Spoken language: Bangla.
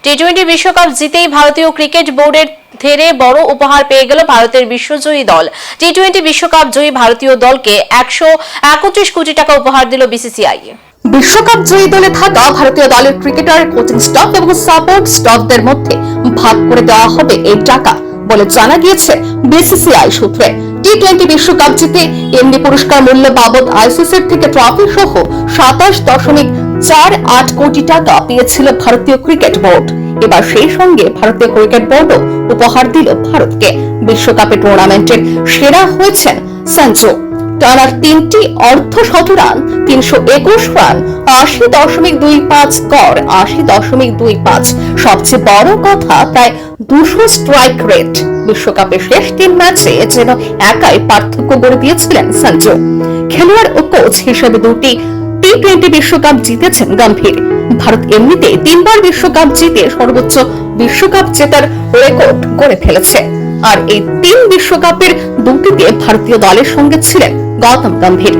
টি-20 বিশ্বকাপ জিতেই ভারতীয় ক্রিকেট বোর্ডের ধেরে বড় উপহার পেয়ে গেল ভারতের বিশ্বজয়ী দল। টি-20 বিশ্বকাপ জয়ী ভারতীয় দলকে 131 কোটি টাকা উপহার দিল বিসিসিআই। বিশ্বকাপ জয়ী দলে থাকা ভারতীয় দলের ক্রিকেটার, কোচিং স্টাফ এবং সাপোর্ট স্টাফদের মধ্যে ভাগ করে দেওয়া হবে এই টাকা বলে জানা গিয়েছে বিসিসিআই সূত্রে। টি-20 বিশ্বকাপ জিতে এমনি পুরস্কার মূল্য বাবদ আইসিসির থেকে ট্রফি সহ 27.48 কোটি টাকা পেয়েছিল ভারতীয় ক্রিকেট বোর্ড। এবার সেই সঙ্গে ভারতীয় ক্রিকেট বোর্ডও উপহার দিল ভারতকে। বিশ্বকাপে টুর্নামেন্টের সেরা হয়েছেন সঞ্জু। টানা 3টি অর্ধশতরান, 321 রান, 80.25 গড়, 80.25। সবচেয়ে বড় কথা, প্রায় 200 স্ট্রাইক রেট। বিশ্বকাপের শেষ 3 ম্যাচে যেন একাই পার্থক্য গড়ে দিয়েছিলেন সঞ্জু। খেলোয়াড় ও কোচ হিসেবে 2টি টি-20 বিশ্বকাপ জিতেছেন গম্ভীর। ভারত এমনিতে 3বার বিশ্বকাপ জিতে সর্বোচ্চ বিশ্বকাপ জেতার রেকর্ড গড়ে ফেলেছে। আর এই 3 বিশ্বকাপের 2টিতে ভারতীয় দলের সঙ্গে ছিলেন গৌতম গম্ভীর।